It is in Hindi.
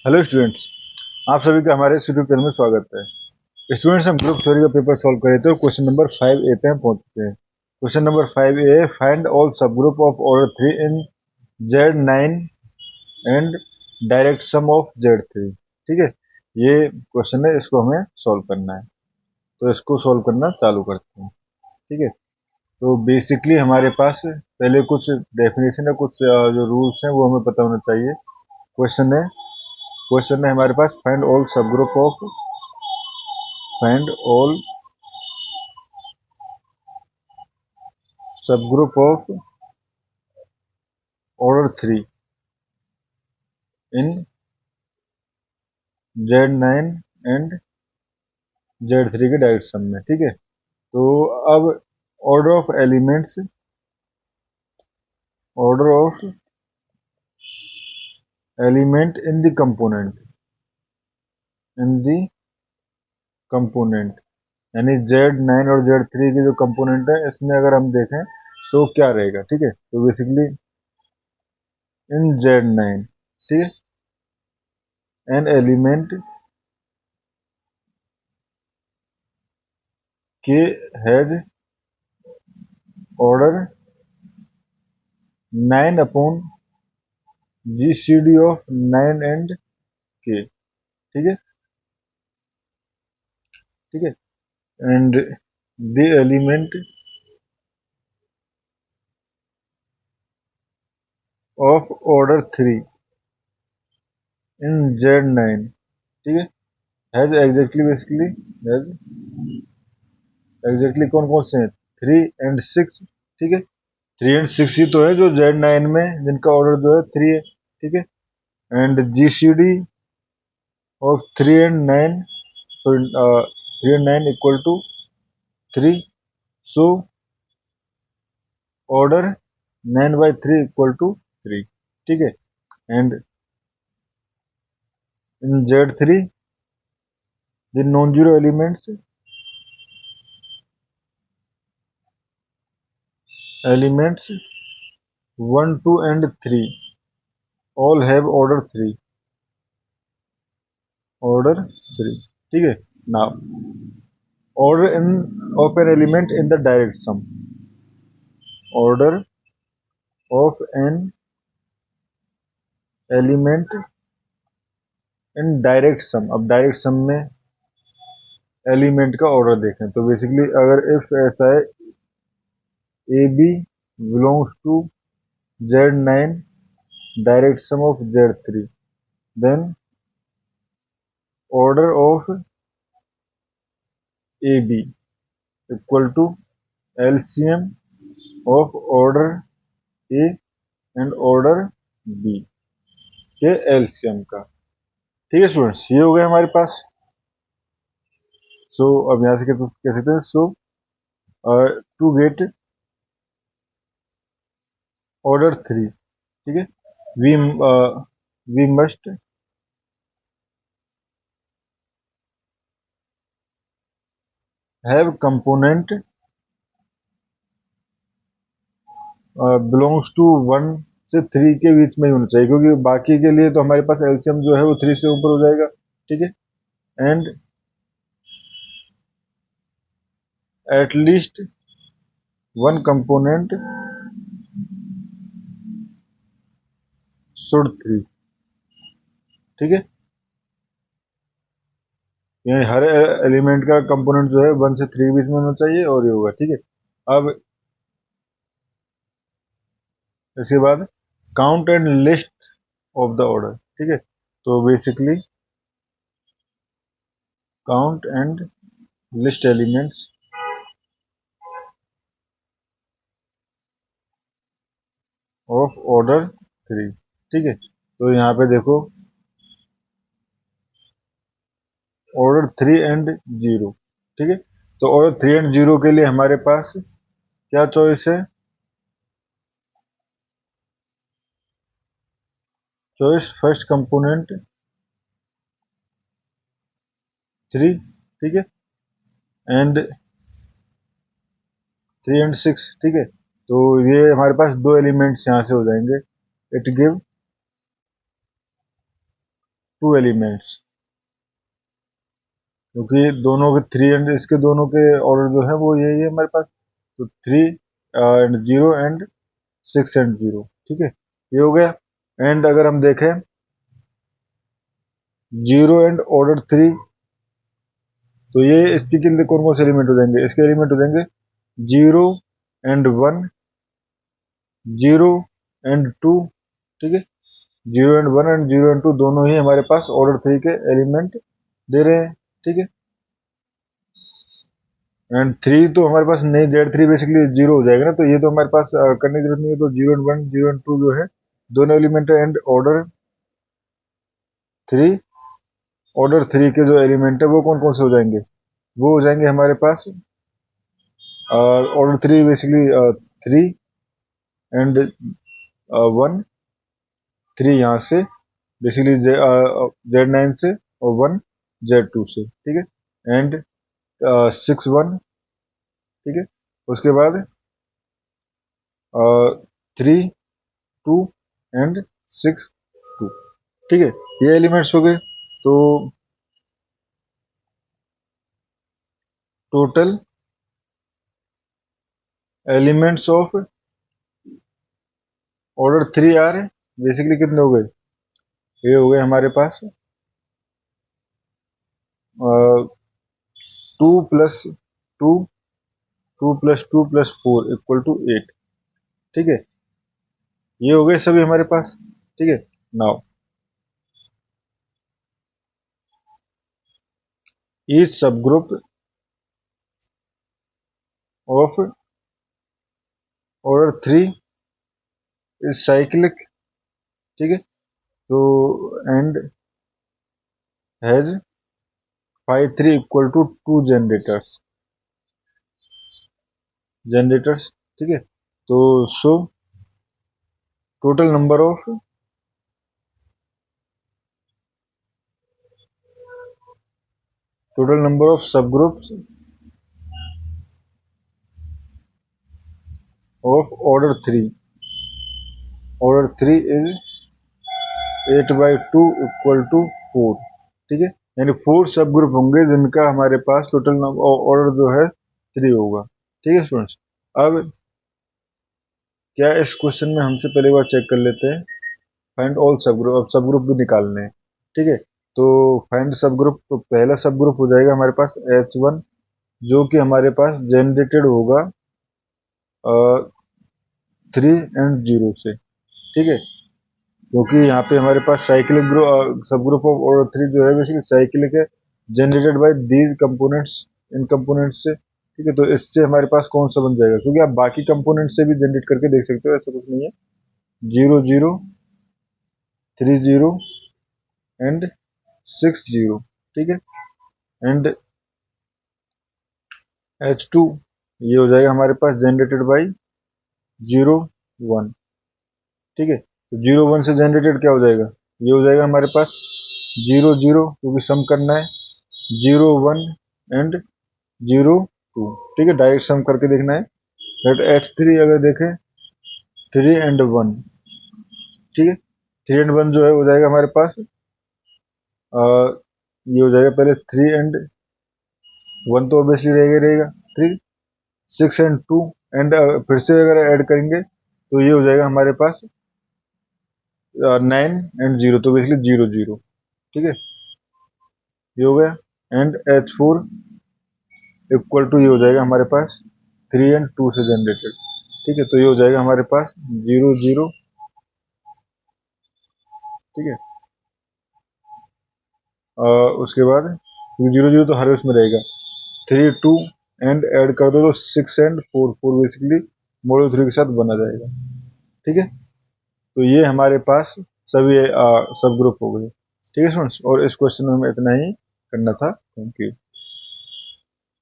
हेलो स्टूडेंट्स, आप सभी का हमारे इस यूट्यूब चैनल में स्वागत है। स्टूडेंट्स, हम ग्रुप थ्योरी का पेपर सॉल्व कर रहे थे और क्वेश्चन नंबर 5A पे हम पहुंच चुके हैं। Question number 5A, find all subgroup of order 3 in Z9 and direct sum of Z3। ठीक है, ये क्वेश्चन है, इसको हमें सॉल्व करना है। तो इसको सॉल्व करना चालू करते हैं। ठीक है, तो बेसिकली हमारे पास पहले कुछ डेफिनेशन है, कुछ जो रूल्स हैं वो हमें पता होना चाहिए। क्वेश्चन है हमारे पास, find all subgroup of find all subgroup of order 3 in Z9 and Z3 के डायरेक्ट सम में। ठीक है, तो अब order of element in the component यानी Z9 और Z3 के जो कंपोनेंट है, इसमें अगर हम देखें तो क्या रहेगा। ठीक है, तो बेसिकली इन Z9, ठीक है, एन एलिमेंट के has order 9 upon GCD of 9 and K। ठीक है, ठीक है, and the element of order 3 in Z9, ठीक है, हैज हैज एग्जैक्टली कौन कौन से हैं, 3 एंड 6। ठीक है, 3 एंड 6 ही तो है जो Z9 में जिनका ऑर्डर जो है 3 है। ठीक है, and GCD of 3 and 9, so 3 and 9 equal to 3, so order 9/3 equal to 3। ठीक है, and in Z3 the non-zero elements 1, 2 and 3 all have order 3। ठीक है, now order in of an element in the direct sum, order of an element in direct sum। अब डायरेक्ट सम में एलिमेंट का ऑर्डर देखें तो बेसिकली अगर इफ ऐसा है AB belongs to Z9 direct sum of Z3, then order of AB equal to LCM of order A and order B के एलसीएम का। ठीक है स्टूडेंट्स, ये हो गया हमारे पास। सो अब यहाँ से कह सकते हैं, सो टू गेट ऑर्डर 3, ठीक है, we we must have component belongs to 1 से 3 के बीच में ही होना चाहिए, क्योंकि बाकी के लिए तो हमारे पास एलसीएम जो है वो 3 से ऊपर हो जाएगा। ठीक है, and at least one component should 3। ठीक है, यानी हर एलिमेंट का कंपोनेंट जो है 1 से 3 बीच में होना चाहिए और ये होगा। ठीक है, अब इसके बाद count and list of the order. ठीक है, तो basically count and list elements of order 3। ठीक है, तो यहाँ पे देखो ऑर्डर 3 एंड 0। ठीक है, तो ऑर्डर 3 एंड 0 के लिए हमारे पास क्या चॉइस है, चॉइस फर्स्ट कंपोनेंट 3। ठीक है, एंड 3 एंड 6। ठीक है, तो ये हमारे पास दो एलिमेंट्स यहाँ से हो जाएंगे। इट गिव 2 एलिमेंट्स, क्योंकि दोनों के 3 एंड इसके दोनों के ऑर्डर जो है वो यही है हमारे पास। तो 3 एंड 0 एंड 6 एंड 0, ठीक है, ये हो गया। एंड अगर हम देखें 0 एंड ऑर्डर 3, तो ये इसके लिए कौन कौन से एलिमेंट हो जाएंगे? इसके एलिमेंट हो जाएंगे 0 एंड 1, 0 एंड 2, ठीक है, 0 एंड 1 एंड 0 एंड 2 दोनों ही हमारे पास ऑर्डर 3 के एलिमेंट दे रहे हैं, ठीक है। एंड 3 तो हमारे पास नहीं, Z3 बेसिकली 0 हो जाएगा ना, तो ये तो हमारे पास करने की जरूरत नहीं है। तो 0 एंड 1, 0 एंड 2 जो है दोनों एलिमेंट है। एंड ऑर्डर 3, ऑर्डर 3 के जो एलिमेंट है वो कौन कौन से हो जाएंगे? वो हो जाएंगे हमारे पास ऑर्डर 3 बेसिकली 3 एंड 1, 3 यहाँ से बेसिकली Z9 से, और 1 Z2 से, ठीक है। एंड 6 1, ठीक है, उसके बाद 3 2 एंड 6 2, ठीक है, ये एलिमेंट्स हो गए। तो total elements of order 3 are basically कितने हो गए? ये हो गए हमारे पास 2 plus 2, 2 plus 2 plus 4 equal to 8, ठीक है, ये हो गए सभी हमारे पास, ठीक है। Now each subgroup of order 3 is cyclic, ठीक है। तो and has phi 3 equal to 2 generators, ठीक है। तो so total number of subgroups of order 3 is 8/2 equal to 4, ठीक है। यानी 4 सब ग्रुप होंगे जिनका हमारे पास टोटल ऑर्डर जो है 3 होगा, ठीक है स्टूडेंट्स। अब क्या इस क्वेश्चन में हमसे पहले बार चेक कर लेते हैं फाइंड ऑल सब ग्रुप। अब सब ग्रुप भी निकालने हैं, ठीक है। तो फाइंड सब ग्रुप, तो पहला सब ग्रुप हो जाएगा हमारे पास H1, जो कि हमारे पास जनरेटेड होगा 3 एंड 0 से, ठीक है, क्योंकि यहाँ पे हमारे पास साइक्लिक ग्रुप सब ग्रुप ऑफ ऑर्डर 3 जो है बेसिकली साइक्लिक है, generated by these components, in components से, ठीक है। तो इससे हमारे पास कौन सा बन जाएगा? क्योंकि आप बाकी कंपोनेंट से भी जनरेट करके देख सकते हो, ऐसा कुछ नहीं है। 0 0 3 0 एंड 6 0, ठीक है। एंड H2 ये हो जाएगा हमारे पास जनरेटेड बाई 0 1, ठीक है। तो 0 1 से जनरेटेड क्या हो जाएगा? ये हो जाएगा हमारे पास 0 0, क्योंकि सम करना है, 0 1 एंड 0 2, ठीक है, डायरेक्ट सम करके देखना है। दैट H3 अगर देखें 3 एंड 1, ठीक है, 3 एंड 1 जो है हो जाएगा हमारे पास ये हो जाएगा पहले 3 एंड 1 तो ऑब्वियसली रहेगा 3, 6 एंड 2 एंड फिर से अगर ऐड करेंगे तो ये हो जाएगा हमारे पास 9 एंड 0, तो बेसिकली 0 0, ठीक है, ये हो गया। एंड H4 इक्वल टू ये हो जाएगा हमारे पास 3 एंड 2 से जनरेटेड, ठीक है। तो ये हो जाएगा हमारे पास 0 0, ठीक है। उसके बाद 0 0 तो हर उसमें रहेगा, 3 2 एंड ऐड कर दो तो 6 एंड 4 4 बेसिकली मॉड्यूल 3 के साथ बना जाएगा, ठीक है। तो ये हमारे पास सभी सब ग्रुप हो गए, ठीक है स्टूडेंट्स। और इस क्वेश्चन में हमें इतना ही करना था। Thank you.